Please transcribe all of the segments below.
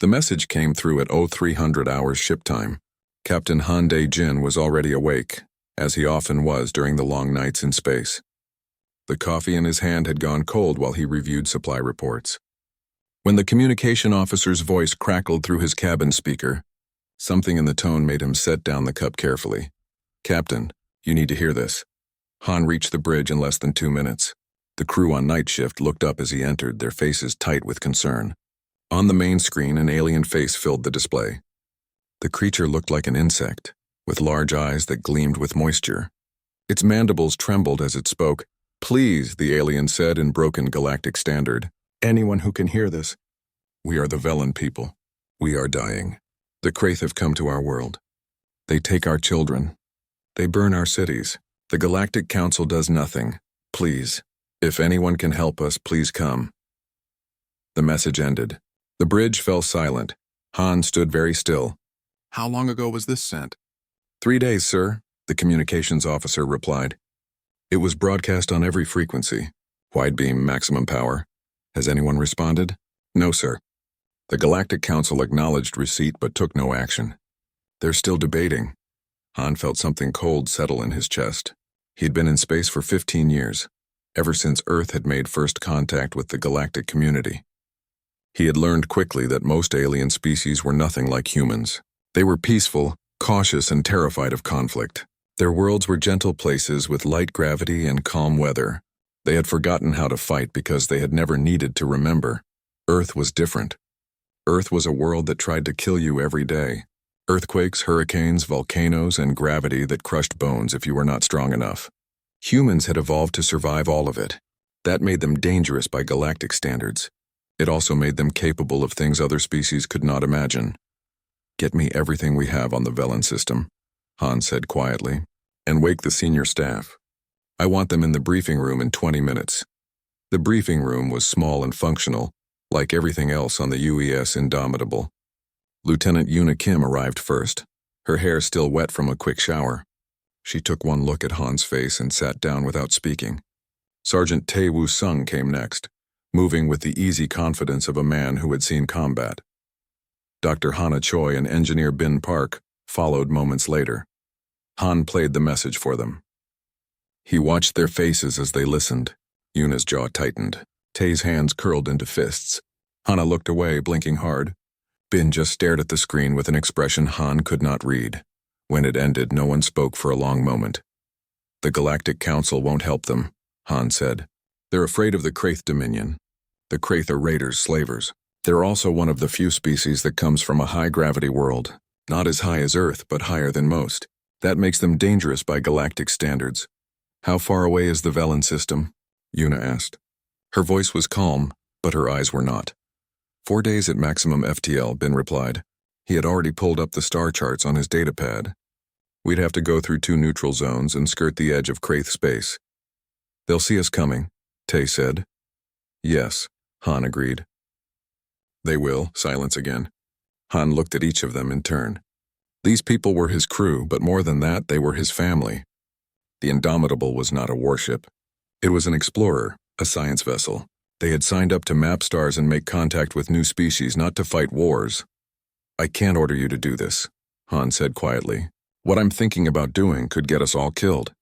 The message came through at 0300 hours ship time. Captain Han Dae-jin was already awake, as he often was during the long nights in space. The coffee in his hand had gone cold while he reviewed supply reports. When the communication officer's voice crackled through his cabin speaker, something in the tone made him set down the cup carefully. "Captain, you need to hear this." Han reached the bridge in less than 2 minutes. The crew on night shift looked up as he entered, their faces tight with concern. On the main screen, an alien face filled the display. The creature looked like an insect, with large eyes that gleamed with moisture. Its mandibles trembled as it spoke. "Please," the alien said in broken galactic standard. "Anyone who can hear this. We are the Velen people. We are dying. The Kraith have come to our world. They take our children. They burn our cities. The Galactic Council does nothing. Please, if anyone can help us, please come." The message ended. The bridge fell silent. Han stood very still. "How long ago was this sent?" 3 days, sir," the communications officer replied. "It was broadcast on every frequency. Wide beam, maximum power. Has anyone responded?" "No, sir." The Galactic Council acknowledged receipt but took no action. "They're still debating." Han felt something cold settle in his chest. He'd been in space for 15 years, ever since Earth had made first contact with the galactic community. He had learned quickly that most alien species were nothing like humans. They were peaceful, cautious, and terrified of conflict. Their worlds were gentle places with light gravity and calm weather. They had forgotten how to fight because they had never needed to remember. Earth was different. Earth was a world that tried to kill you every day. Earthquakes, hurricanes, volcanoes, and gravity that crushed bones if you were not strong enough. Humans had evolved to survive all of it. That made them dangerous by galactic standards. It also made them capable of things other species could not imagine. "Get me everything we have on the Velen system," Han said quietly, "and wake the senior staff. I want them in the briefing room in 20 minutes. The briefing room was small and functional, like everything else on the UES Indomitable. Lieutenant Yuna Kim arrived first, her hair still wet from a quick shower. She took one look at Han's face and sat down without speaking. Sergeant Tae Woo-sung came next, moving with the easy confidence of a man who had seen combat. Dr. Hana Choi and Engineer Bin Park followed moments later. Han played the message for them. He watched their faces as they listened. Yuna's jaw tightened. Tae's hands curled into fists. Hana looked away, blinking hard. Bin just stared at the screen with an expression Han could not read. When it ended, no one spoke for a long moment. "The Galactic Council won't help them," Han said. "They're afraid of the Kraith Dominion. The Kraith are raiders, slavers. They're also one of the few species that comes from a high-gravity world. Not as high as Earth, but higher than most. That makes them dangerous by galactic standards." "How far away is the Velen system?" Yuna asked. Her voice was calm, but her eyes were not. 4 days at maximum FTL, Bin replied. He had already pulled up the star charts on his datapad. "We'd have to go through 2 neutral zones and skirt the edge of Kraith space." "They'll see us coming," Tae said. "Yes," Han agreed. "They will." Silence again. Han looked at each of them in turn. These people were his crew, but more than that, they were his family. The Indomitable was not a warship. It was an explorer, a science vessel. They had signed up to map stars and make contact with new species, not to fight wars. "I can't order you to do this," Han said quietly. "What I'm thinking about doing could get us all killed.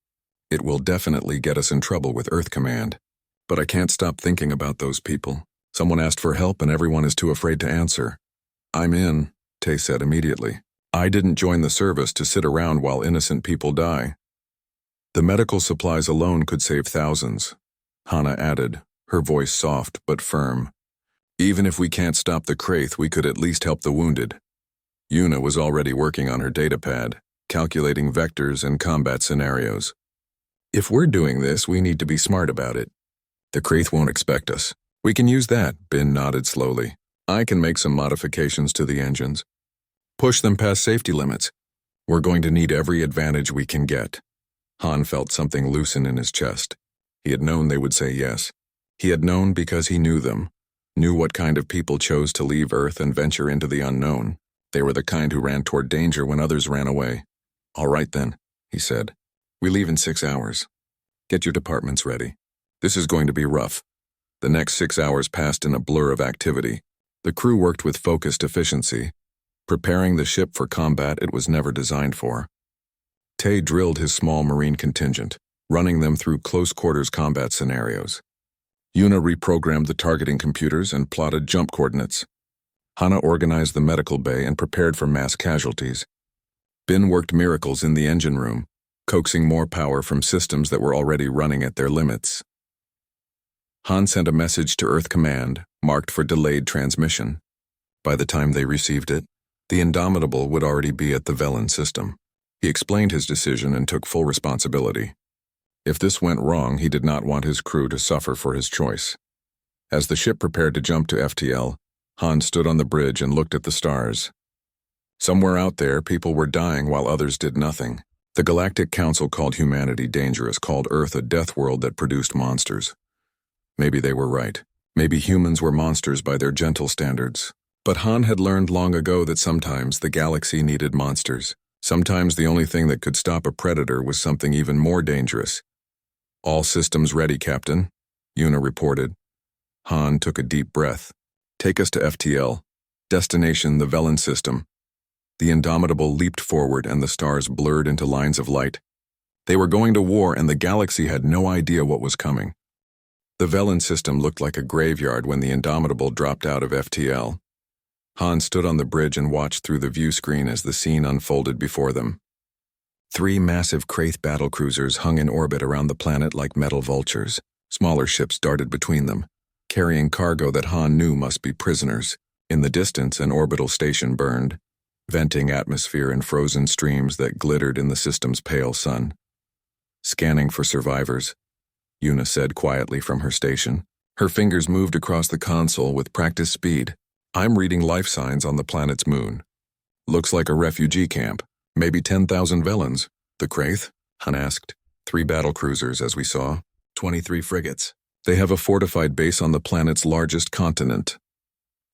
It will definitely get us in trouble with Earth Command. But I can't stop thinking about those people. Someone asked for help and everyone is too afraid to answer." "I'm in," Tae said immediately. "I didn't join the service to sit around while innocent people die." "The medical supplies alone could save thousands," Hana added, her voice soft but firm. "Even if we can't stop the Kraith, we could at least help the wounded." Yuna was already working on her datapad, calculating vectors and combat scenarios. "If we're doing this, we need to be smart about it. The Kraith won't expect us. We can use that," Bin nodded slowly. "I can make some modifications to the engines. Push them past safety limits. We're going to need every advantage we can get." Han felt something loosen in his chest. He had known they would say yes. He had known because he knew them, knew what kind of people chose to leave Earth and venture into the unknown. They were the kind who ran toward danger when others ran away. "All right then," he said. "We leave in 6 hours. Get your departments ready. This is going to be rough." The next 6 hours passed in a blur of activity. The crew worked with focused efficiency, preparing the ship for combat it was never designed for. Tay drilled his small marine contingent, running them through close-quarters combat scenarios. Yuna reprogrammed the targeting computers and plotted jump coordinates. Hana organized the medical bay and prepared for mass casualties. Bin worked miracles in the engine room, coaxing more power from systems that were already running at their limits. Han sent a message to Earth Command, marked for delayed transmission. By the time they received it, the Indomitable would already be at the Velen system. He explained his decision and took full responsibility. If this went wrong, he did not want his crew to suffer for his choice. As the ship prepared to jump to FTL, Han stood on the bridge and looked at the stars. Somewhere out there, people were dying while others did nothing. The Galactic Council called humanity dangerous, called Earth a death world that produced monsters. Maybe they were right. Maybe humans were monsters by their gentle standards. But Han had learned long ago that sometimes the galaxy needed monsters. Sometimes the only thing that could stop a predator was something even more dangerous. "All systems ready, Captain," Yuna reported. Han took a deep breath. "Take us to FTL. Destination, the Velen system." The Indomitable leaped forward and the stars blurred into lines of light. They were going to war and the galaxy had no idea what was coming. The Velen system looked like a graveyard when the Indomitable dropped out of FTL. Han stood on the bridge and watched through the view screen as the scene unfolded before them. 3 massive Kraith battlecruisers hung in orbit around the planet like metal vultures. Smaller ships darted between them, carrying cargo that Han knew must be prisoners. In the distance, an orbital station burned, venting atmosphere in frozen streams that glittered in the system's pale sun. "Scanning for survivors," Yuna said quietly from her station. Her fingers moved across the console with practiced speed. "I'm reading life signs on the planet's moon. Looks like a refugee camp. Maybe 10,000 Velens." "The Kraith?" Han asked. 3 battlecruisers, as we saw. 23 frigates. They have a fortified base on the planet's largest continent.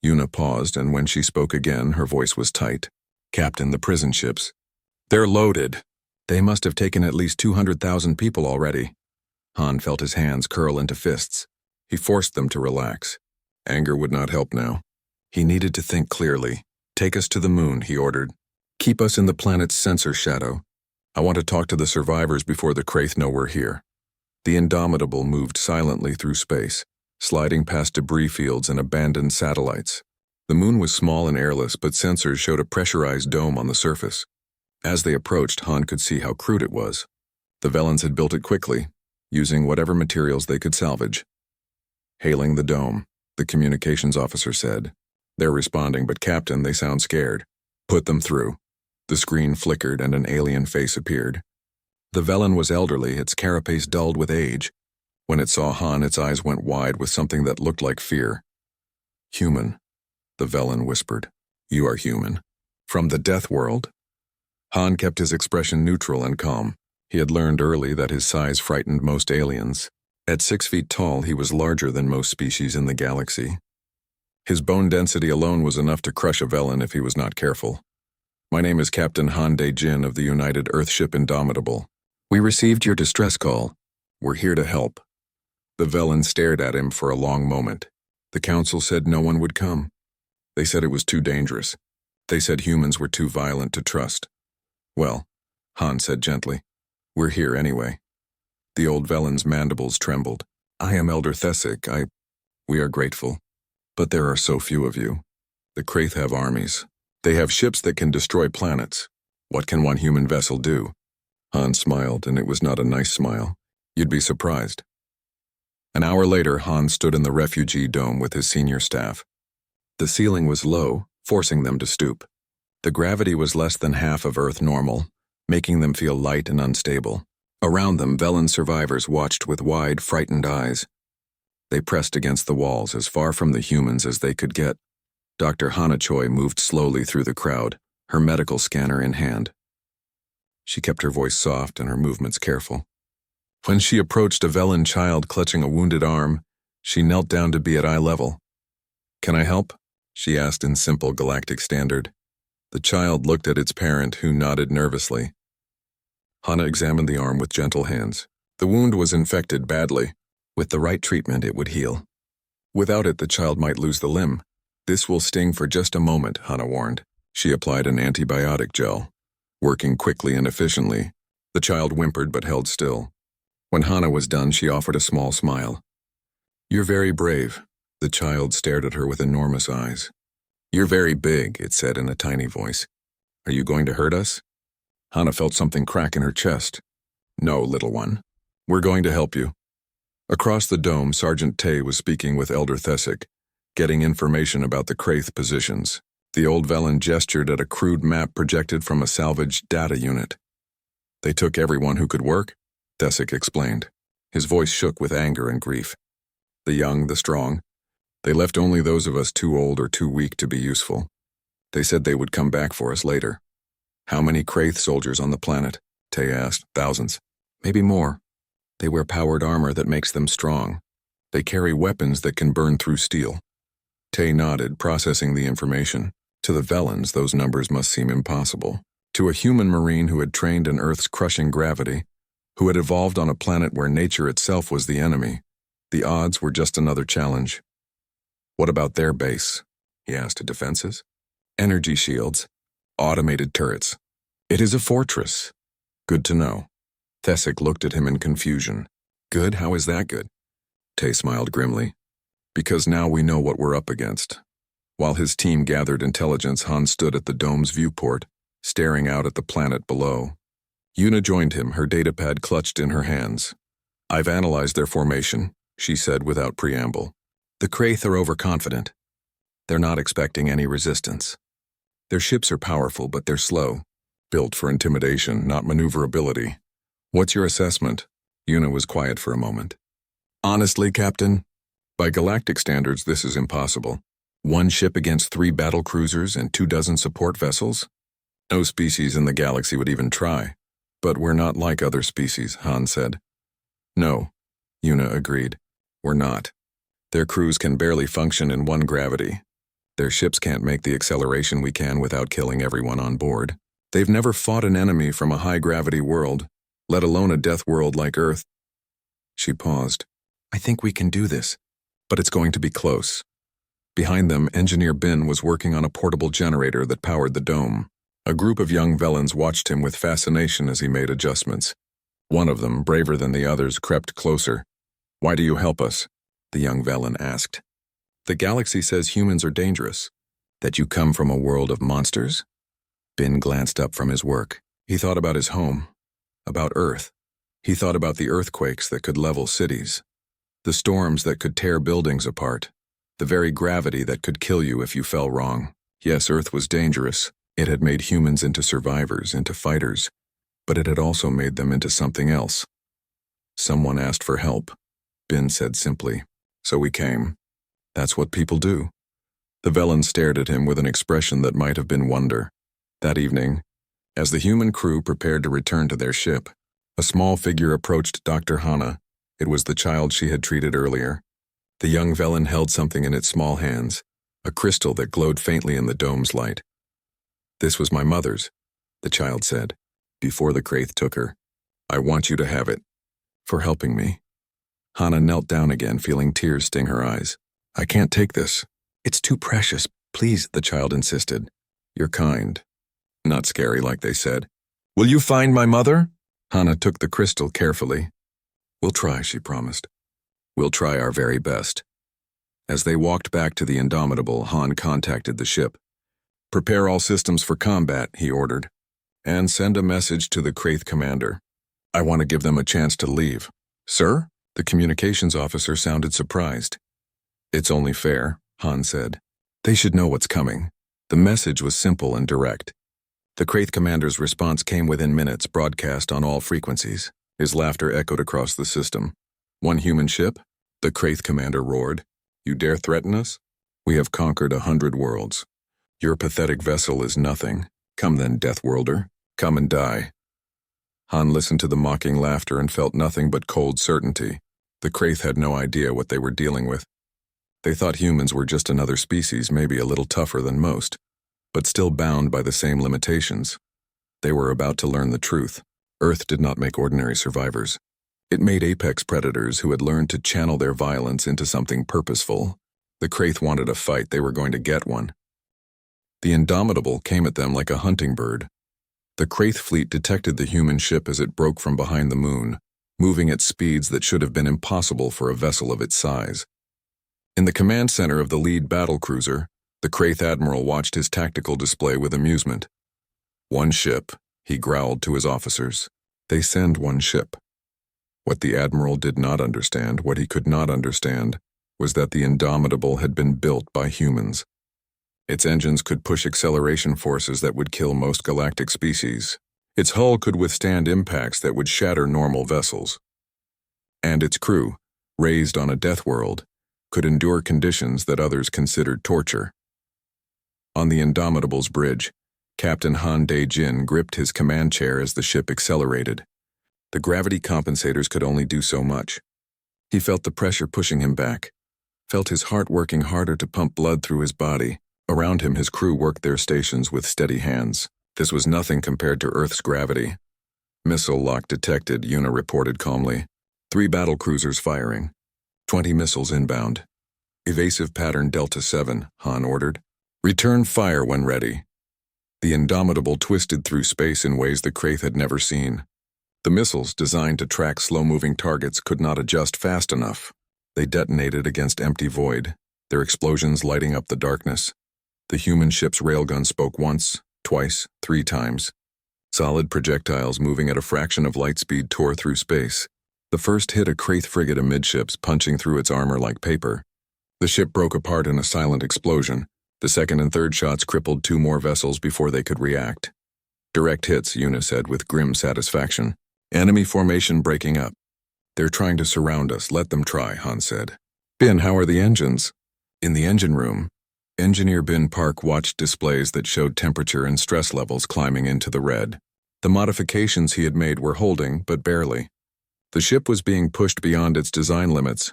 Yuna paused, and when she spoke again, her voice was tight. "Captain, the prison ships. They're loaded. They must have taken at least 200,000 people already." Han felt his hands curl into fists. He forced them to relax. Anger would not help now. He needed to think clearly. "Take us to the moon," he ordered. "Keep us in the planet's sensor shadow. I want to talk to the survivors before the Kraith know we're here." The Indomitable moved silently through space, sliding past debris fields and abandoned satellites. The moon was small and airless, but sensors showed a pressurized dome on the surface. As they approached, Han could see how crude it was. The Velens had built it quickly, using whatever materials they could salvage. "Hailing the dome," the communications officer said. "They're responding, but Captain, they sound scared." "Put them through." The screen flickered and an alien face appeared. The Velen was elderly, its carapace dulled with age. When it saw Han, its eyes went wide with something that looked like fear. "Human," the Velen whispered. "You are human. From the death world?" Han kept his expression neutral and calm. He had learned early that his size frightened most aliens. At 6 feet tall, he was larger than most species in the galaxy. His bone density alone was enough to crush a Velen if he was not careful. "My name is Captain Hyundai Jin of the United Earthship Indomitable. We received your distress call. We're here to help." The Velen stared at him for a long moment. "The council said no one would come. They said it was too dangerous. They said humans were too violent to trust." "Well," Han said gently, "we're here anyway." The old Velen's mandibles trembled. "I am Elder Thesic. We are grateful. But there are so few of you. The Kraith have armies. They have ships that can destroy planets. What can one human vessel do?" Han smiled, and it was not a nice smile. "You'd be surprised." An hour later, Han stood in the refugee dome with his senior staff. The ceiling was low, forcing them to stoop. The gravity was less than half of Earth normal, making them feel light and unstable. Around them, Velen survivors watched with wide, frightened eyes. They pressed against the walls, as far from the humans as they could get. Dr. Hanachoy moved slowly through the crowd, her medical scanner in hand. She kept her voice soft and her movements careful. When she approached a Velen child clutching a wounded arm, she knelt down to be at eye level. "Can I help?" she asked in simple galactic standard. The child looked at its parent, who nodded nervously. Hana examined the arm with gentle hands. The wound was infected badly. With the right treatment, it would heal. Without it, the child might lose the limb. This will sting for just a moment, Hana warned. She applied an antibiotic gel. Working quickly and efficiently, the child whimpered but held still. When Hana was done, she offered a small smile. "You're very brave." The child stared at her with enormous eyes. "You're very big," it said in a tiny voice. "Are you going to hurt us?" Hana felt something crack in her chest. "No, little one. We're going to help you." Across the dome, Sergeant Tay was speaking with Elder Thesic, getting information about the Kraith positions. The old Velen gestured at a crude map projected from a salvaged data unit. "They took everyone who could work," Thesic explained. His voice shook with anger and grief. "The young, the strong. They left only those of us too old or too weak to be useful. They said they would come back for us later." "How many Kraith soldiers on the planet?" Tay asked. "Thousands. Maybe more. They wear powered armor that makes them strong. They carry weapons that can burn through steel." Tay nodded, processing the information. To the Velens, those numbers must seem impossible. To a human marine who had trained in Earth's crushing gravity, who had evolved on a planet where nature itself was the enemy, the odds were just another challenge. "What about their base?" he asked. "Defenses?" "Energy shields. Automated turrets. It is a fortress." "Good to know." Thesic looked at him in confusion. "Good? How is that good?" Tay smiled grimly. "Because now we know what we're up against." While his team gathered intelligence, Han stood at the dome's viewport, staring out at the planet below. Yuna joined him, her datapad clutched in her hands. "I've analyzed their formation," she said without preamble. "The Kraith are overconfident. They're not expecting any resistance. Their ships are powerful, but they're slow. Built for intimidation, not maneuverability. What's your assessment?" Yuna was quiet for a moment. "Honestly, Captain, by galactic standards, this is impossible. 1 ship against 3 battle cruisers and 24 support vessels? No species in the galaxy would even try. But we're not like other species," Han said. "No," Yuna agreed. "We're not. Their crews can barely function in 1 gravity. Their ships can't make the acceleration we can without killing everyone on board. They've never fought an enemy from a high-gravity world, let alone a death world like Earth." She paused. "I think we can do this, but it's going to be close." Behind them, Engineer Bin was working on a portable generator that powered the dome. A group of young Velens watched him with fascination as he made adjustments. One of them, braver than the others, crept closer. "Why do you help us?" the young Velen asked. "The galaxy says humans are dangerous. That you come from a world of monsters?" Bin glanced up from his work. He thought about his home, about Earth. He thought about the earthquakes that could level cities, the storms that could tear buildings apart, the very gravity that could kill you if you fell wrong. Yes, Earth was dangerous. It had made humans into survivors, into fighters, but it had also made them into something else. "Someone asked for help," Bin said simply. "So we came. That's what people do." The Velen stared at him with an expression that might have been wonder. That evening, as the human crew prepared to return to their ship, a small figure approached Dr. Hana. It was the child she had treated earlier. The young Velen held something in its small hands, a crystal that glowed faintly in the dome's light. "This was my mother's," the child said, "before the Kraith took her. I want you to have it. For helping me." Hana knelt down again, feeling tears sting her eyes. "I can't take this. It's too precious. Please," the child insisted. "You're kind. Not scary like they said." "Will you find my mother?" Hana took the crystal carefully. "We'll try," she promised. "We'll try our very best." As they walked back to the Indomitable, Han contacted the ship. "Prepare all systems for combat," he ordered. "And send a message to the Kraith commander. I want to give them a chance to leave." "Sir?" The communications officer sounded surprised. "It's only fair," Han said. "They should know what's coming." The message was simple and direct. The Kraith commander's response came within minutes, broadcast on all frequencies. His laughter echoed across the system. "1 human ship?" the Kraith commander roared. "You dare threaten us? We have conquered 100 worlds. Your pathetic vessel is nothing. Come then, Deathworlder. Come and die." Han listened to the mocking laughter and felt nothing but cold certainty. The Kraith had no idea what they were dealing with. They thought humans were just another species, maybe a little tougher than most, but still bound by the same limitations. They were about to learn the truth. Earth did not make ordinary survivors. It made apex predators who had learned to channel their violence into something purposeful. The Kraith wanted a fight, they were going to get one. The Indomitable came at them like a hunting bird. The Kraith fleet detected the human ship as it broke from behind the moon, moving at speeds that should have been impossible for a vessel of its size. In the command center of the lead battlecruiser, the Kraith admiral watched his tactical display with amusement. "One ship," he growled to his officers. "They send one ship." What the admiral did not understand, what he could not understand, was that the Indomitable had been built by humans. Its engines could push acceleration forces that would kill most galactic species. Its hull could withstand impacts that would shatter normal vessels. And its crew, raised on a death world, could endure conditions that others considered torture. On the Indomitable's bridge, Captain Han Dae-jin gripped his command chair as the ship accelerated. The gravity compensators could only do so much. He felt the pressure pushing him back, felt his heart working harder to pump blood through his body. Around him, his crew worked their stations with steady hands. This was nothing compared to Earth's gravity. "Missile lock detected," Yuna reported calmly. 3 battlecruisers firing. 20 missiles inbound. "Evasive pattern Delta 7, Han ordered. "Return fire when ready." The Indomitable twisted through space in ways the Kraith had never seen. The missiles, designed to track slow-moving targets, could not adjust fast enough. They detonated against empty void, their explosions lighting up the darkness. The human ship's railgun spoke once, twice, 3 times. Solid projectiles moving at a fraction of light speed tore through space. The first hit a Kraith frigate amidships, punching through its armor like paper. The ship broke apart in a silent explosion. The second and third shots crippled 2 more vessels before they could react. "Direct hits," Yuna said with grim satisfaction. "Enemy formation breaking up." "They're trying to surround us, let them try," Han said. "Bin, how are the engines?" In the engine room, Engineer Bin Park watched displays that showed temperature and stress levels climbing into the red. The modifications he had made were holding, but barely. The ship was being pushed beyond its design limits.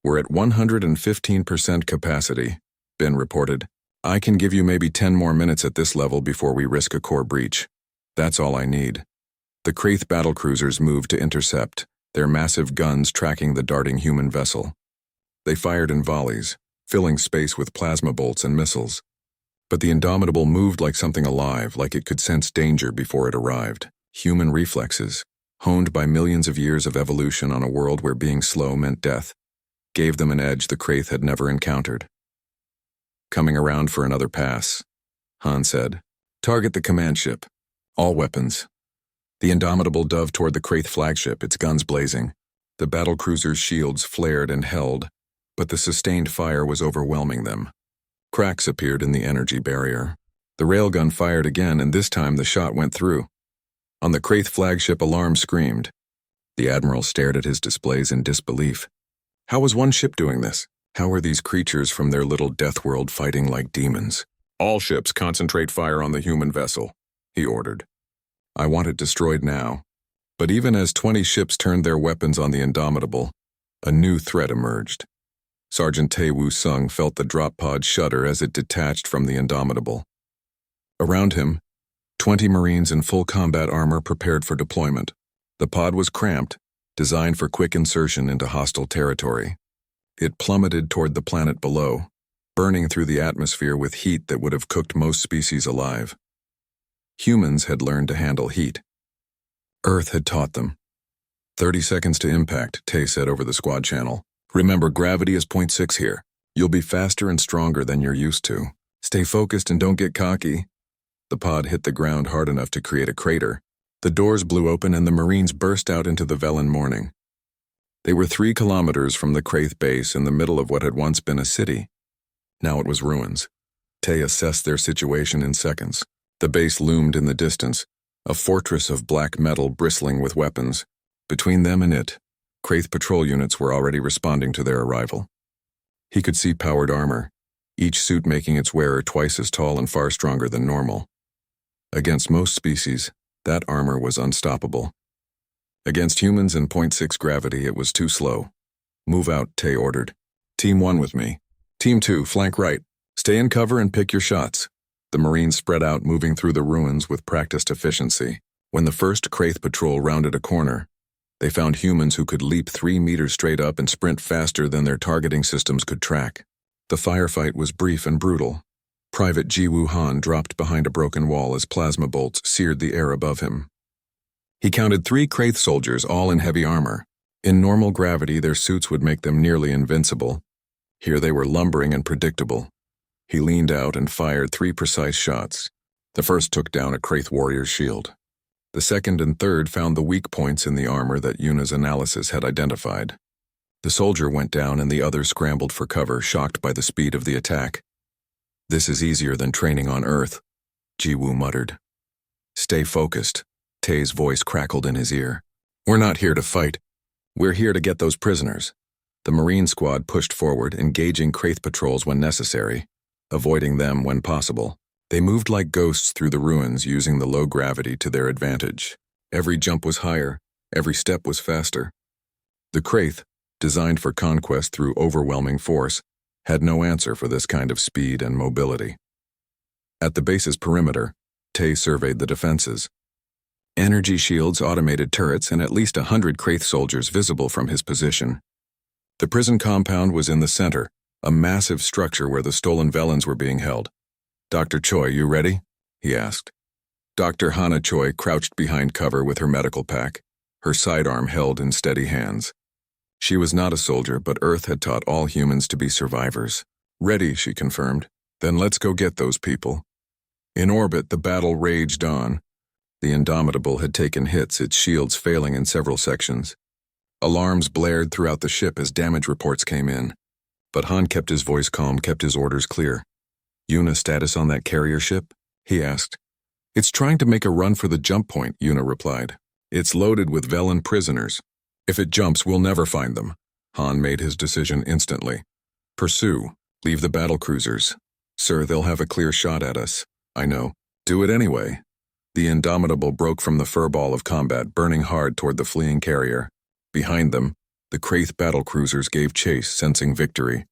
"We're at 115% capacity," Bin reported. "I can give you maybe 10 more minutes at this level before we risk a core breach. That's all I need." The Kraith battlecruisers moved to intercept, their massive guns tracking the darting human vessel. They fired in volleys, filling space with plasma bolts and missiles. But the Indomitable moved like something alive, like it could sense danger before it arrived. Human reflexes, honed by millions of years of evolution on a world where being slow meant death, gave them an edge the Kraith had never encountered. "Coming around for another pass," Han said. "Target the command ship. All weapons." The Indomitable dove toward the Kraith flagship, its guns blazing. The battlecruiser's shields flared and held, but the sustained fire was overwhelming them. Cracks appeared in the energy barrier. The railgun fired again, and this time the shot went through. On the Kraith flagship, alarm screamed. The Admiral stared at his displays in disbelief. How was one ship doing this? How were these creatures from their little death world fighting like demons? "All ships concentrate fire on the human vessel," he ordered. "I want it destroyed now." But even as 20 ships turned their weapons on the Indomitable, a new threat emerged. Sergeant Tae Woo-sung felt the drop pod shudder as it detached from the Indomitable. Around him, 20 Marines in full combat armor prepared for deployment. The pod was cramped, designed for quick insertion into hostile territory. It plummeted toward the planet below, burning through the atmosphere with heat that would have cooked most species alive. Humans had learned to handle heat. Earth had taught them. 30 seconds to impact, Tae said over the squad channel. "Remember, gravity is 0.6 here. You'll be faster and stronger than you're used to. Stay focused and don't get cocky." The pod hit the ground hard enough to create a crater. The doors blew open and the Marines burst out into the Velen morning. They were 3 kilometers from the Kraith base in the middle of what had once been a city. Now it was ruins. Tae assessed their situation in seconds. The base loomed in the distance, a fortress of black metal bristling with weapons. Between them and it, Kraith patrol units were already responding to their arrival. He could see powered armor, each suit making its wearer twice as tall and far stronger than normal. Against most species, that armor was unstoppable. Against humans in 0.6 gravity, it was too slow. "Move out," Tae ordered. "Team 1 with me. Team 2, flank right. Stay in cover and pick your shots." The Marines spread out, moving through the ruins with practiced efficiency. When the first Kraith patrol rounded a corner, they found humans who could leap 3 meters straight up and sprint faster than their targeting systems could track. The firefight was brief and brutal. Private Jiwoo Han dropped behind a broken wall as plasma bolts seared the air above him. He counted 3 Kraith soldiers, all in heavy armor. In normal gravity, their suits would make them nearly invincible. Here they were lumbering and predictable. He leaned out and fired 3 precise shots. The first took down a Kraith warrior's shield. The second and third found the weak points in the armor that Yuna's analysis had identified. The soldier went down and the other scrambled for cover, shocked by the speed of the attack. "This is easier than training on Earth," Jiwoo muttered. "Stay focused," Tay's voice crackled in his ear. "We're not here to fight. We're here to get those prisoners." The Marine squad pushed forward, engaging Kraith patrols when necessary, avoiding them when possible. They moved like ghosts through the ruins, using the low gravity to their advantage. Every jump was higher, every step was faster. The Kraith, designed for conquest through overwhelming force, had no answer for this kind of speed and mobility. At the base's perimeter, Tay surveyed the defenses. Energy shields, automated turrets, and at least 100 Kraith soldiers visible from his position. The prison compound was in the center, a massive structure where the stolen Velans were being held. "Dr. Choi, you ready?" he asked. Dr. Hana Choi crouched behind cover with her medical pack, her sidearm held in steady hands. She was not a soldier, but Earth had taught all humans to be survivors. "Ready," she confirmed. "Then let's go get those people." In orbit, the battle raged on. The Indomitable had taken hits, its shields failing in several sections. Alarms blared throughout the ship as damage reports came in. But Han kept his voice calm, kept his orders clear. "Yuna, status on that carrier ship?" he asked. "It's trying to make a run for the jump point," Yuna replied. "It's loaded with Velan prisoners. If it jumps, we'll never find them." Han made his decision instantly. "Pursue. Leave the battlecruisers." "Sir, they'll have a clear shot at us." "I know. Do it anyway." The Indomitable broke from the furball of combat, burning hard toward the fleeing carrier. Behind them, the Kraith battlecruisers gave chase, sensing victory.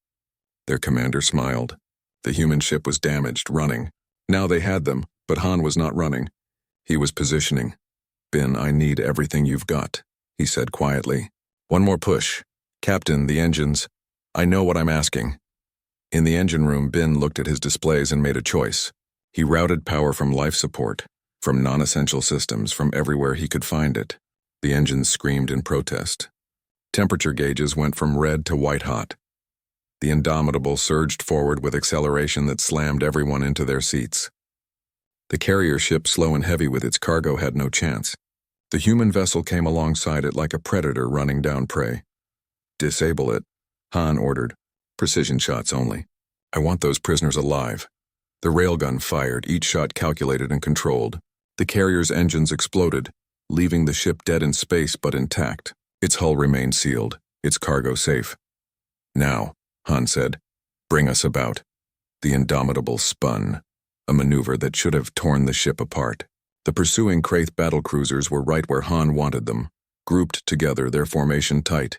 Their commander smiled. The human ship was damaged, running. Now they had them, but Han was not running. He was positioning. "Bin, I need everything you've got," he said quietly. "One more push. Captain, the engines. I know what I'm asking." In the engine room, Bin looked at his displays and made a choice. He routed power from life support, from non-essential systems, from everywhere he could find it. The engines screamed in protest. Temperature gauges went from red to white-hot. The Indomitable surged forward with acceleration that slammed everyone into their seats. The carrier ship, slow and heavy with its cargo, had no chance. The human vessel came alongside it like a predator running down prey. "Disable it," Han ordered. "Precision shots only. I want those prisoners alive." The railgun fired, each shot calculated and controlled. The carrier's engines exploded, leaving the ship dead in space but intact. Its hull remained sealed, its cargo safe. "Now," Han said, "bring us about." The Indomitable spun, a maneuver that should have torn the ship apart. The pursuing Kraith battlecruisers were right where Han wanted them, grouped together, their formation tight.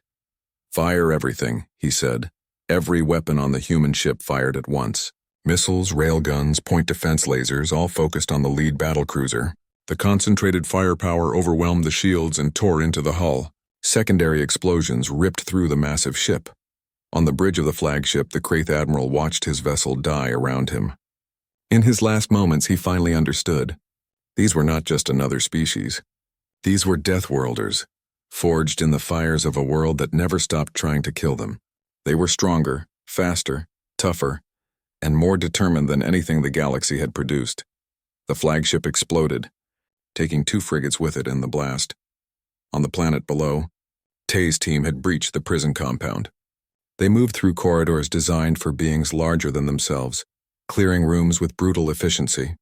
"Fire everything," he said. Every weapon on the human ship fired at once. Missiles, railguns, point defense lasers, all focused on the lead battlecruiser. The concentrated firepower overwhelmed the shields and tore into the hull. Secondary explosions ripped through the massive ship. On the bridge of the flagship, the Kraith admiral watched his vessel die around him. In his last moments, he finally understood. These were not just another species. These were Deathworlders, forged in the fires of a world that never stopped trying to kill them. They were stronger, faster, tougher, and more determined than anything the galaxy had produced. The flagship exploded, taking 2 frigates with it in the blast. On the planet below, Tay's team had breached the prison compound. They moved through corridors designed for beings larger than themselves, clearing rooms with brutal efficiency.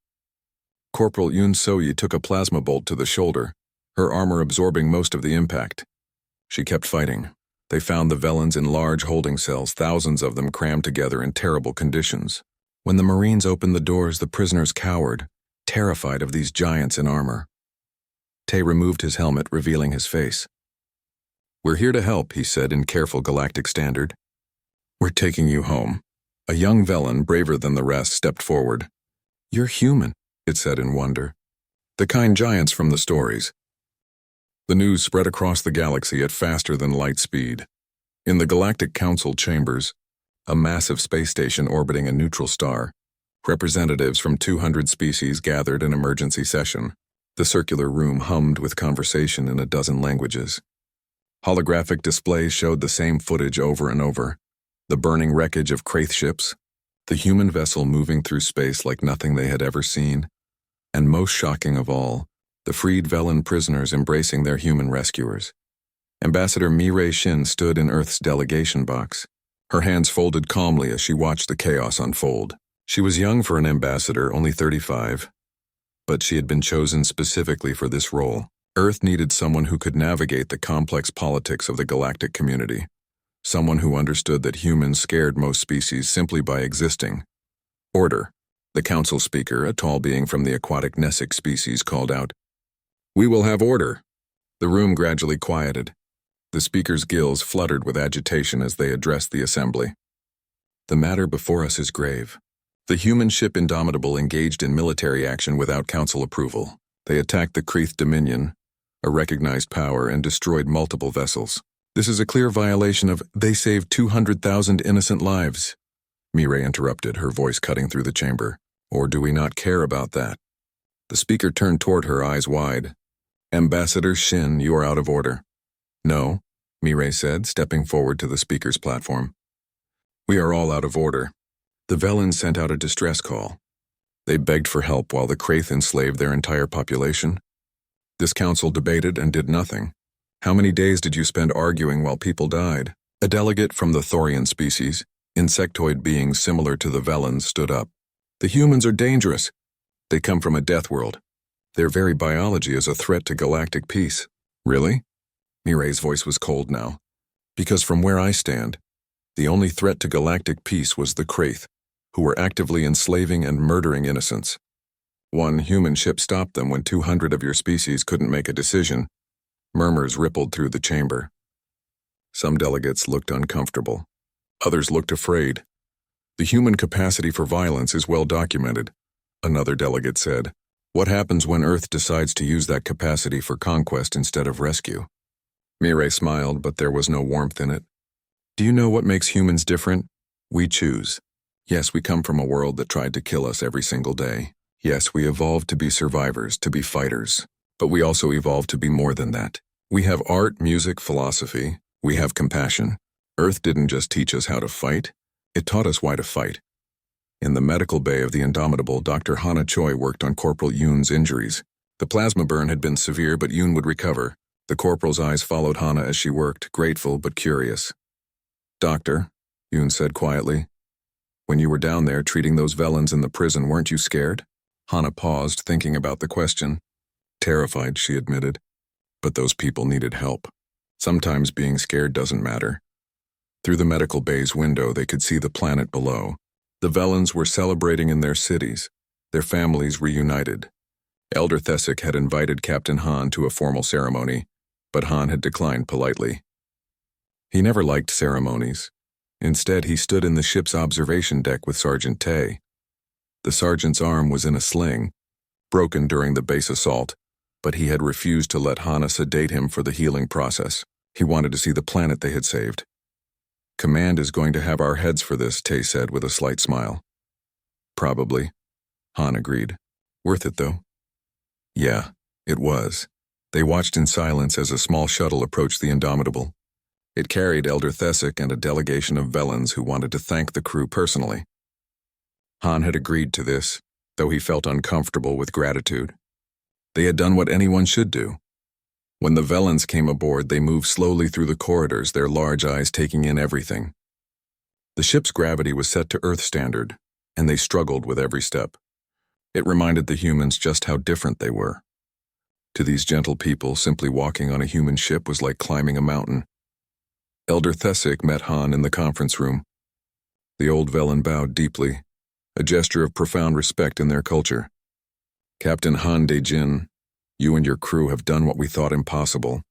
Corporal Yoon So-yi took a plasma bolt to the shoulder, her armor absorbing most of the impact. She kept fighting. They found the Velans in large holding cells, thousands of them crammed together in terrible conditions. When the Marines opened the doors, the prisoners cowered, terrified of these giants in armor. Tay removed his helmet, revealing his face. "We're here to help," he said in careful galactic standard. "We're taking you home." A young Velan, braver than the rest, stepped forward. "You're human," it said in wonder. "The kind giants from the stories." The news spread across the galaxy at faster than light speed. In the Galactic Council chambers, a massive space station orbiting a neutral star. Representatives from 200 species gathered in emergency session. The circular room hummed with conversation in a dozen languages. Holographic displays showed the same footage over and over. The burning wreckage of Kraith ships, the human vessel moving through space like nothing they had ever seen, and most shocking of all, the freed Velen prisoners embracing their human rescuers. Ambassador Mireille Shin stood in Earth's delegation box, her hands folded calmly as she watched the chaos unfold. She was young for an ambassador, only 35, but she had been chosen specifically for this role. Earth needed someone who could navigate the complex politics of the galactic community, someone who understood that humans scared most species simply by existing. Order. The council speaker, a tall being from the aquatic Nessic species, called out, "We will have order." The room gradually quieted. The speaker's gills fluttered with agitation as they addressed the assembly. The matter before us is grave. The human ship Indomitable engaged in military action without council approval. They attacked the Kraith Dominion, a recognized power, and destroyed multiple vessels. This is a clear violation of "they saved 200,000 innocent lives," Mireille interrupted, her voice cutting through the chamber. "Or do we not care about that?" The speaker turned toward her, eyes wide. "Ambassador Shin, you are out of order." "No," Mireille said, stepping forward to the speaker's platform. "We are all out of order." The Velen sent out a distress call. They begged for help while the Kraith enslaved their entire population. This council debated and did nothing. "How many days did you spend arguing while people died?" A delegate from the Thorian species, insectoid beings similar to the Velens, stood up. "The humans are dangerous. They come from a death world. Their very biology is a threat to galactic peace." "Really?" Mireille's voice was cold now. "Because from where I stand, the only threat to galactic peace was the Kraith, who were actively enslaving and murdering innocents. One human ship stopped them when 200 of your species couldn't make a decision." Murmurs rippled through the chamber. Some delegates looked uncomfortable. Others looked afraid. "The human capacity for violence is well documented," another delegate said. "What happens when Earth decides to use that capacity for conquest instead of rescue?" Mireille smiled, but there was no warmth in it. "Do you know what makes humans different? We choose. Yes, we come from a world that tried to kill us every single day. Yes, we evolved to be survivors, to be fighters. But we also evolved to be more than that. We have art, music, philosophy. We have compassion. Earth didn't just teach us how to fight, it taught us why to fight." In the medical bay of the Indomitable, Dr. Hana Choi worked on Corporal Yoon's injuries. The plasma burn had been severe, but Yoon would recover. The corporal's eyes followed Hana as she worked, grateful but curious. "Doctor," Yoon said quietly, "when you were down there treating those Velens in the prison, weren't you scared?" Hana paused, thinking about the question. "Terrified," she admitted. "But those people needed help. Sometimes being scared doesn't matter." Through the medical bay's window, they could see the planet below. The Velens were celebrating in their cities, their families reunited. Elder Thesic had invited Captain Han to a formal ceremony, but Han had declined politely. He never liked ceremonies. Instead, he stood in the ship's observation deck with Sergeant Tay. The sergeant's arm was in a sling, broken during the base assault, but he had refused to let Hana sedate him for the healing process. He wanted to see the planet they had saved. "Command is going to have our heads for this," Tay said with a slight smile. "Probably," Han agreed. "Worth it, though?" Yeah, it was. They watched in silence as a small shuttle approached the Indomitable. It carried Elder Thesic and a delegation of Velens who wanted to thank the crew personally. Han had agreed to this, though he felt uncomfortable with gratitude. They had done what anyone should do. When the Velens came aboard, they moved slowly through the corridors, their large eyes taking in everything. The ship's gravity was set to Earth standard, and they struggled with every step. It reminded the humans just how different they were. To these gentle people, simply walking on a human ship was like climbing a mountain. Elder Thesic met Han in the conference room. The old Velen bowed deeply, a gesture of profound respect in their culture. "Captain Han De-jin, you and your crew have done what we thought impossible.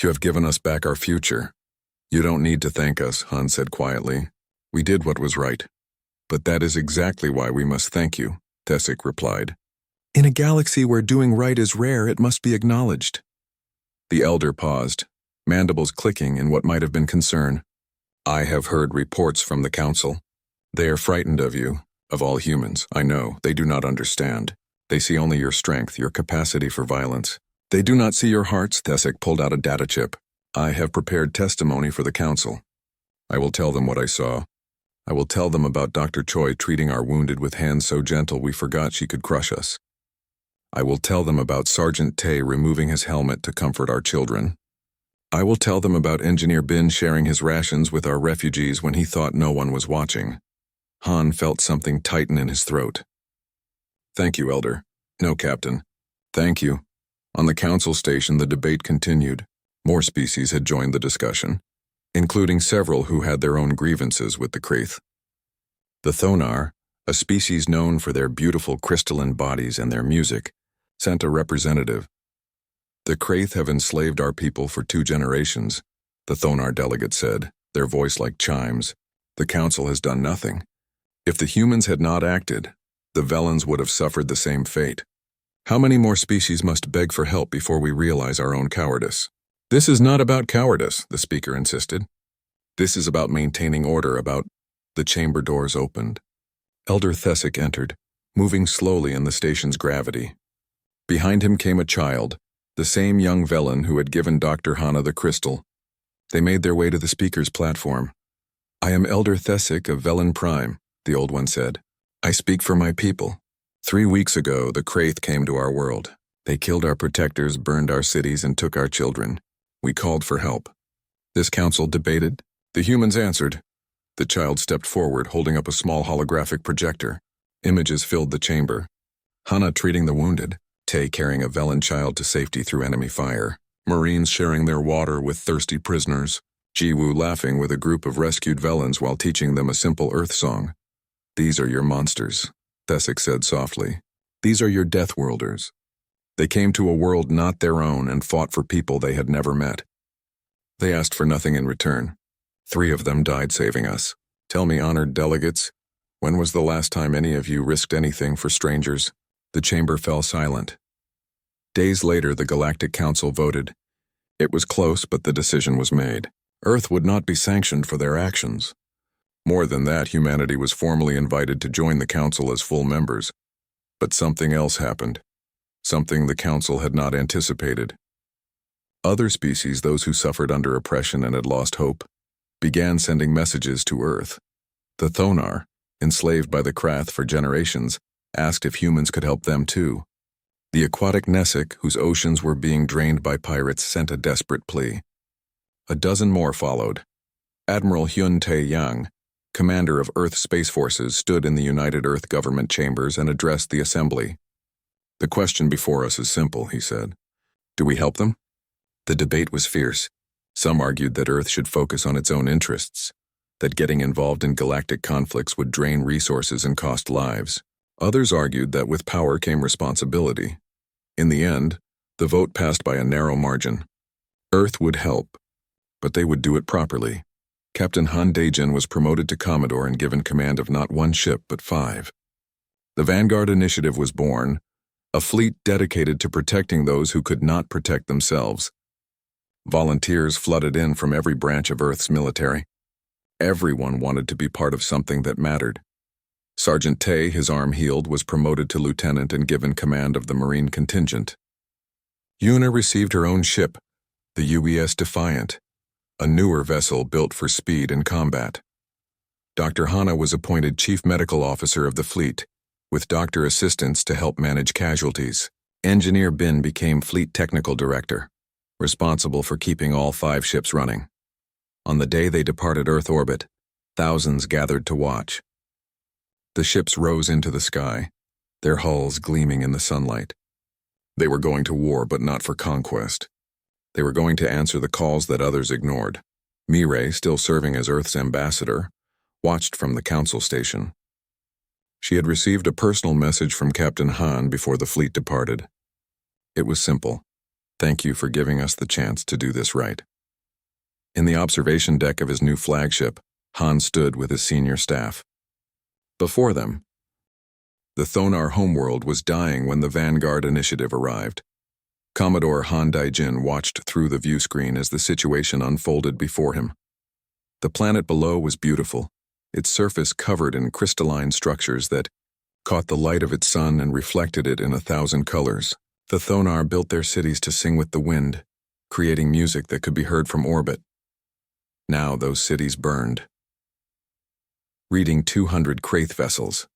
You have given us back our future." "You don't need to thank us," Han said quietly. "We did what was right." "But that is exactly why we must thank you," Thesic replied. "In a galaxy where doing right is rare, it must be acknowledged." The elder paused, mandibles clicking in what might have been concern. I have heard reports from the Council. They are frightened of you, of all humans. I know, they do not understand. They see only your strength, your capacity for violence. They do not see your hearts. Thesic pulled out a data chip. I have prepared testimony for the Council. I will tell them what I saw. I will tell them about Dr. Choi treating our wounded with hands so gentle we forgot she could crush us. I will tell them about Sergeant Tay removing his helmet to comfort our children. I will tell them about Engineer Bin sharing his rations with our refugees when he thought no one was watching. Han felt something tighten in his throat. Thank you, Elder. No, Captain. Thank you. On the Council station, the debate continued. More species had joined the discussion, including several who had their own grievances with the Kraith. The Thonar, a species known for their beautiful crystalline bodies and their music, sent a representative. The Kraith have enslaved our people for 2 generations, the Thonar delegate said, their voice like chimes. The Council has done nothing. If the humans had not acted, the Velans would have suffered the same fate. How many more species must beg for help before we realize our own cowardice? This is not about cowardice, the speaker insisted. This is about maintaining order, about... The chamber doors opened. Elder Thesic entered, moving slowly in the station's gravity. Behind him came a child, the same young Velan who had given Dr. Hana the crystal. They made their way to the speaker's platform. I am Elder Thesic of Velan Prime, the old one said. I speak for my people. 3 weeks ago, the Kraith came to our world. They killed our protectors, burned our cities, and took our children. We called for help. This council debated. The humans answered. The child stepped forward, holding up a small holographic projector. Images filled the chamber. Hana treating the wounded, Tay carrying a Velan child to safety through enemy fire, Marines sharing their water with thirsty prisoners, Jiwoo laughing with a group of rescued Velans while teaching them a simple Earth song. These are your monsters, Thesic said softly. These are your Deathworlders. They came to a world not their own and fought for people they had never met. They asked for nothing in return. 3 of them died saving us. Tell me, honored delegates, when was the last time any of you risked anything for strangers? The chamber fell silent. Days later, the Galactic Council voted. It was close, but the decision was made. Earth would not be sanctioned for their actions. More than that, humanity was formally invited to join the Council as full members. But something else happened. Something the Council had not anticipated. Other species, those who suffered under oppression and had lost hope, began sending messages to Earth. The Thonar, enslaved by the Krath for generations, asked if humans could help them too. The aquatic Nessic, whose oceans were being drained by pirates, sent a desperate plea. A dozen more followed. Admiral Hyun Tae Yang, commander of Earth Space Forces, stood in the United Earth government chambers and addressed the assembly. The question before us is simple, he said. Do we help them? The debate was fierce. Some argued that Earth should focus on its own interests, that getting involved in galactic conflicts would drain resources and cost lives. Others argued that with power came responsibility. In the end, the vote passed by a narrow margin. Earth would help, but they would do it properly. Captain Han Daejin was promoted to Commodore and given command of not 1 ship but 5. The Vanguard Initiative was born, a fleet dedicated to protecting those who could not protect themselves. Volunteers flooded in from every branch of Earth's military. Everyone wanted to be part of something that mattered. Sergeant Tay, his arm healed, was promoted to lieutenant and given command of the Marine contingent. Yuna received her own ship, the UES Defiant, a newer vessel built for speed and combat. Dr. Hana was appointed chief medical officer of the fleet, with doctor assistants to help manage casualties. Engineer Bin became fleet technical director, responsible for keeping all 5 ships running. On the day they departed Earth orbit, thousands gathered to watch. The ships rose into the sky, their hulls gleaming in the sunlight. They were going to war, but not for conquest. They were going to answer the calls that others ignored. Mireille, still serving as Earth's ambassador, watched from the council station. She had received a personal message from Captain Han before the fleet departed. It was simple. Thank you for giving us the chance to do this right. In the observation deck of his new flagship, Han stood with his senior staff. Before them, the Thonar homeworld was dying when the Vanguard Initiative arrived. Commodore Han Daejin watched through the view screen as the situation unfolded before him. The planet below was beautiful, its surface covered in crystalline structures that caught the light of its sun and reflected it in 1,000 colors. The Thonar built their cities to sing with the wind, creating music that could be heard from orbit. Now those cities burned. Reading 200 Kraith vessels,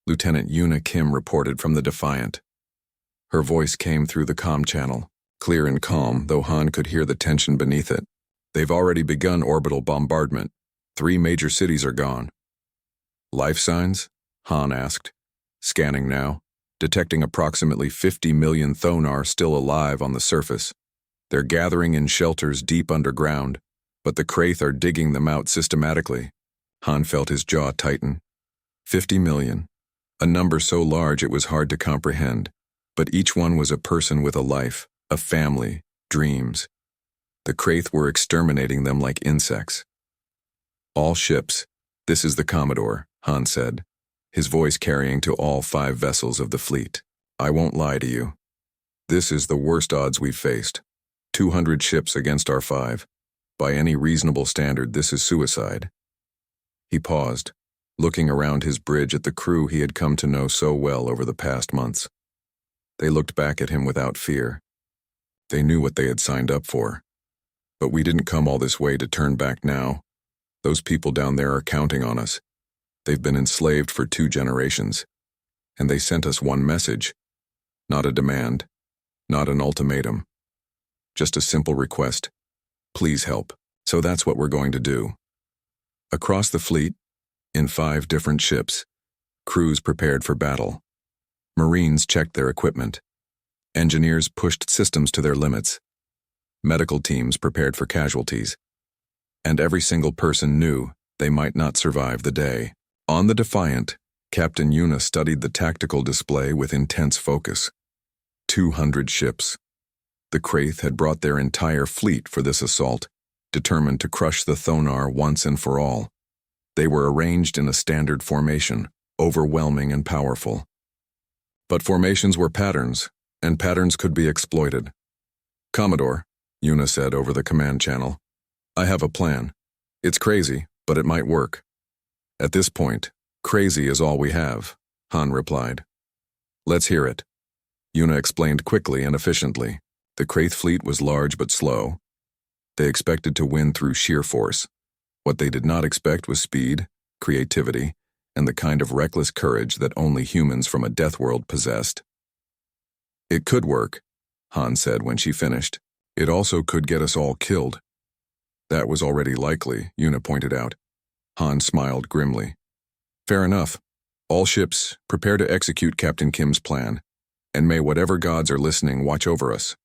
Lieutenant Yuna Kim reported from the Defiant. Her voice came through the comm channel, clear and calm, though Han could hear the tension beneath it. They've already begun orbital bombardment. 3 major cities are gone. Life signs? Han asked, scanning now, detecting approximately 50 million Thonar still alive on the surface. They're gathering in shelters deep underground, but the Kraith are digging them out systematically. Han felt his jaw tighten. 50 million, a number so large it was hard to comprehend, but each one was a person with a life, a family, dreams. The Kraith were exterminating them like insects. All ships, this is the Commodore, Han said, his voice carrying to all 5 vessels of the fleet. I won't lie to you. This is the worst odds we've faced. 200 ships against our 5. By any reasonable standard, this is suicide. He paused, looking around his bridge at the crew he had come to know so well over the past months. They looked back at him without fear. They knew what they had signed up for. But we didn't come all this way to turn back now. Those people down there are counting on us. They've been enslaved for 2 generations. And they sent us one message. Not a demand. Not an ultimatum. Just a simple request. Please help. So that's what we're going to do. Across the fleet, in 5 different ships, crews prepared for battle. Marines checked their equipment. Engineers pushed systems to their limits. Medical teams prepared for casualties. And every single person knew they might not survive the day. On the Defiant, Captain Yuna studied the tactical display with intense focus. 200 ships. The Kraith had brought their entire fleet for this assault, determined to crush the Thonar once and for all. They were arranged in a standard formation, overwhelming and powerful. But formations were patterns, and patterns could be exploited. Commodore, Yuna said over the command channel, I have a plan. It's crazy, but it might work. At this point, crazy is all we have, Han replied. Let's hear it. Yuna explained quickly and efficiently. The Kraith fleet was large but slow. They expected to win through sheer force. What they did not expect was speed, creativity, and the kind of reckless courage that only humans from a death world possessed. It could work, Han said when she finished. It also could get us all killed. That was already likely, Yuna pointed out. Han smiled grimly. Fair enough. All ships, prepare to execute Captain Kim's plan, and may whatever gods are listening watch over us.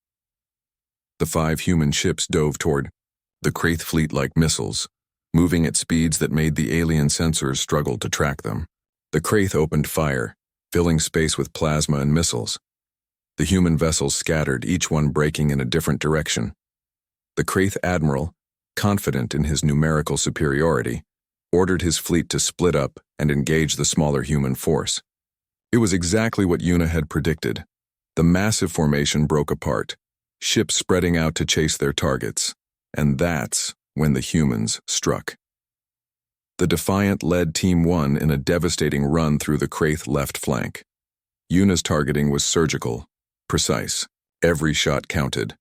The 5 human ships dove toward the Kraith fleet like missiles, moving at speeds that made the alien sensors struggle to track them. The Kraith opened fire, filling space with plasma and missiles. The human vessels scattered, each one breaking in a different direction. The Kraith admiral, confident in his numerical superiority, ordered his fleet to split up and engage the smaller human force. It was exactly what Yuna had predicted. The massive formation broke apart, ships spreading out to chase their targets, and that's when the humans struck. The Defiant led Team 1 in a devastating run through the Kraith left flank. Yuna's targeting was surgical, precise. Every shot counted.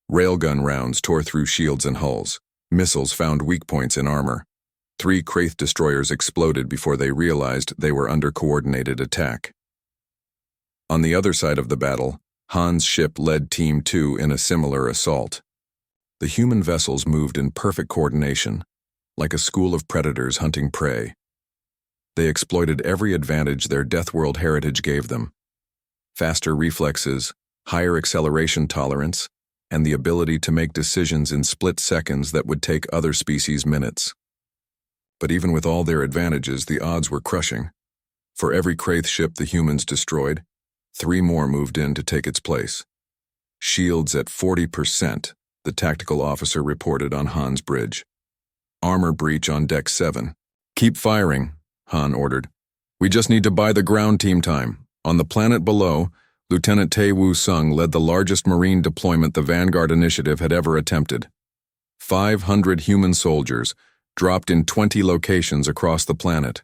Railgun rounds tore through shields and hulls. Missiles found weak points in armor. 3 Kraith destroyers exploded before they realized they were under coordinated attack. On the other side of the battle, Han's ship led Team 2 in a similar assault. The human vessels moved in perfect coordination, like a school of predators hunting prey. They exploited every advantage their Deathworld heritage gave them. Faster reflexes, higher acceleration tolerance, and the ability to make decisions in split seconds that would take other species minutes. But even with all their advantages, the odds were crushing. For every Kraith ship the humans destroyed, 3 more moved in to take its place. Shields at 40%, the tactical officer reported on Han's bridge. Armor breach on deck 7. Keep firing, Han ordered. We just need to buy the ground team time. On the planet below, Lieutenant Tae Woo Sung led the largest Marine deployment the Vanguard Initiative had ever attempted. 500 human soldiers, dropped in 20 locations across the planet.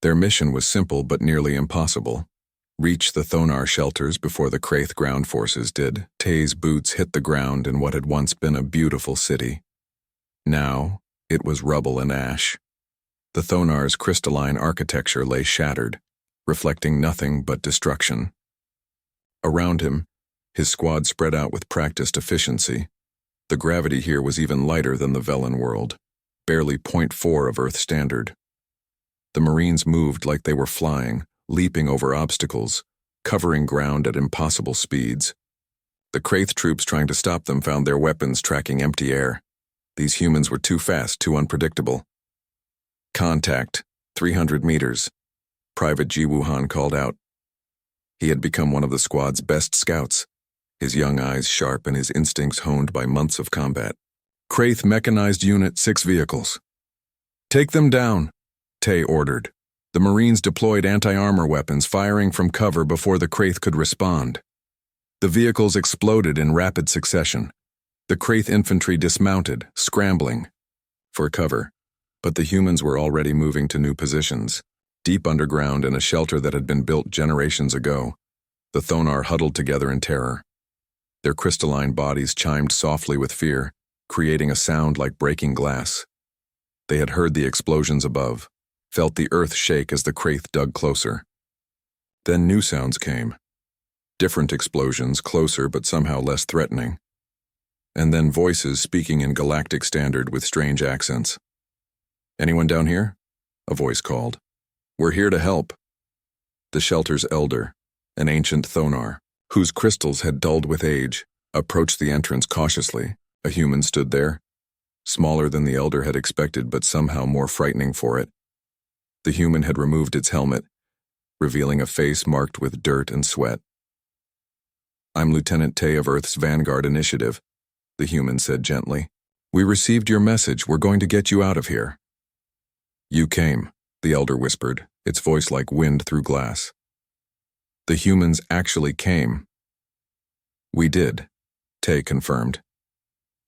Their mission was simple but nearly impossible. Reach the Thonar shelters before the Kraith ground forces did. Tay's boots hit the ground in what had once been a beautiful city. Now, it was rubble and ash. The Thonar's crystalline architecture lay shattered, reflecting nothing but destruction. Around him, his squad spread out with practiced efficiency. The gravity here was even lighter than the Velen world, barely 0.4 of Earth standard. The Marines moved like they were flying, leaping over obstacles, covering ground at impossible speeds. The Kraith troops trying to stop them found their weapons tracking empty air. These humans were too fast, too unpredictable. Contact, 300 meters. Private Ji Wuhan called out. He had become one of the squad's best scouts, his young eyes sharp and his instincts honed by months of combat. Kraith mechanized unit 6 vehicles. Take them down, Tay ordered. The Marines deployed anti-armor weapons, firing from cover before the Kraith could respond. The vehicles exploded in rapid succession. The Kraith infantry dismounted, scrambling for cover, but the humans were already moving to new positions. Deep underground in a shelter that had been built generations ago, the Thonar huddled together in terror. Their crystalline bodies chimed softly with fear, creating a sound like breaking glass. They had heard the explosions above, felt the earth shake as the Kraith dug closer. Then new sounds came. Different explosions, closer but somehow less threatening. And then voices speaking in galactic standard with strange accents. "Anyone down here?" a voice called. "We're here to help." The shelter's elder, an ancient Thonar, whose crystals had dulled with age, approached the entrance cautiously. A human stood there, smaller than the elder had expected but somehow more frightening for it. The human had removed its helmet, revealing a face marked with dirt and sweat. "I'm Lieutenant Tay of Earth's Vanguard Initiative," the human said gently. "We received your message. We're going to get you out of here." "You came," the elder whispered, its voice like wind through glass. "The humans actually came." "We did," Tay confirmed.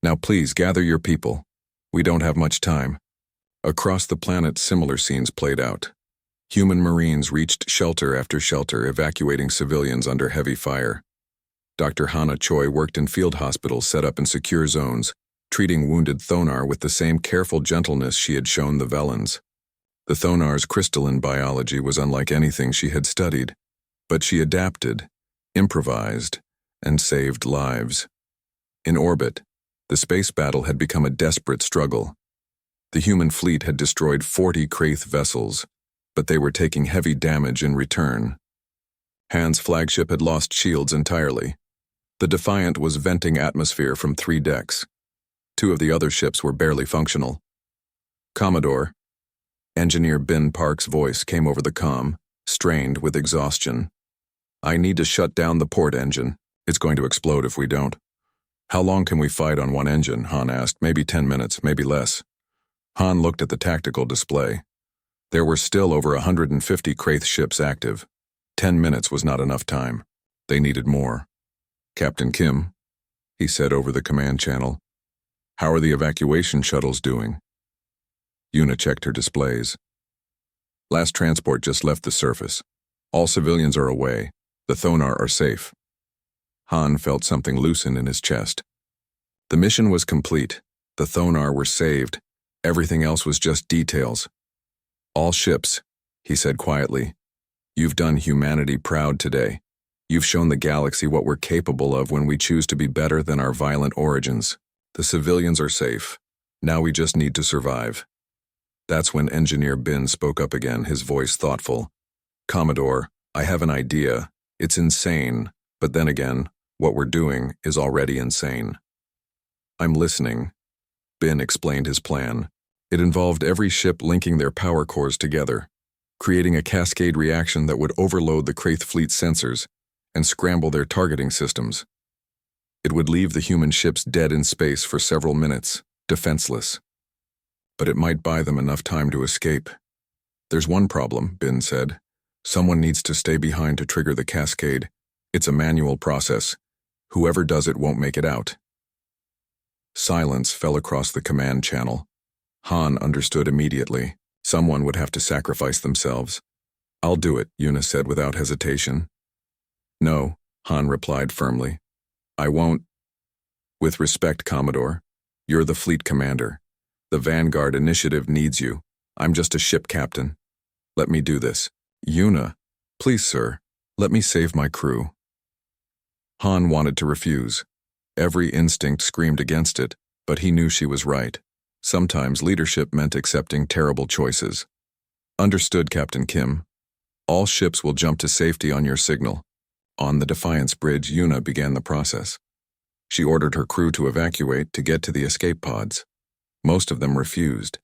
"Now please gather your people. We don't have much time." Across the planet, similar scenes played out. Human Marines reached shelter after shelter, evacuating civilians under heavy fire. Dr. Hana Choi worked in field hospitals set up in secure zones, treating wounded Thonar with the same careful gentleness she had shown the Velens. The Thonar's crystalline biology was unlike anything she had studied, but she adapted, improvised, and saved lives. In orbit, the space battle had become a desperate struggle. The human fleet had destroyed 40 Kraith vessels, but they were taking heavy damage in return. Han's flagship had lost shields entirely. The Defiant was venting atmosphere from 3 decks. 2 of the other ships were barely functional. "Commodore," Engineer Ben Park's voice came over the comm, strained with exhaustion. "I need to shut down the port engine. It's going to explode if we don't." "How long can we fight on one engine?" Han asked. "Maybe 10 minutes, maybe less." Han looked at the tactical display. There were still over 150 Kraith ships active. 10 minutes was not enough time. They needed more. "Captain Kim," he said over the command channel, "how are the evacuation shuttles doing?" Yuna checked her displays. "Last transport just left the surface. All civilians are away. The Thonar are safe." Han felt something loosen in his chest. The mission was complete. The Thonar were saved. Everything else was just details. "All ships," he said quietly, "you've done humanity proud today. You've shown the galaxy what we're capable of when we choose to be better than our violent origins. The civilians are safe. Now we just need to survive." That's when Engineer Bin spoke up again, his voice thoughtful. "Commodore, I have an idea. It's insane, but then again, what we're doing is already insane." "I'm listening." Bin explained his plan. It involved every ship linking their power cores together, creating a cascade reaction that would overload the Kraith fleet sensors and scramble their targeting systems. It would leave the human ships dead in space for several minutes, defenseless. But it might buy them enough time to escape. "There's one problem," Bin said. "Someone needs to stay behind to trigger the cascade. It's a manual process. Whoever does it won't make it out." Silence fell across the command channel. Han understood immediately. Someone would have to sacrifice themselves. I'll do it, Yuna said without hesitation. No, Han replied firmly. I won't. With respect, Commodore. You're the fleet commander. The Vanguard initiative needs you. I'm just a ship captain. Let me do this. Yuna. Please, sir. Let me save my crew. Han wanted to refuse. Every instinct screamed against it, but he knew she was right. Sometimes leadership meant accepting terrible choices. Understood, Captain Kim. All ships will jump to safety on your signal. On the Defiance Bridge, Yuna began the process. She ordered her crew to evacuate to get to the escape pods. Most of them refused.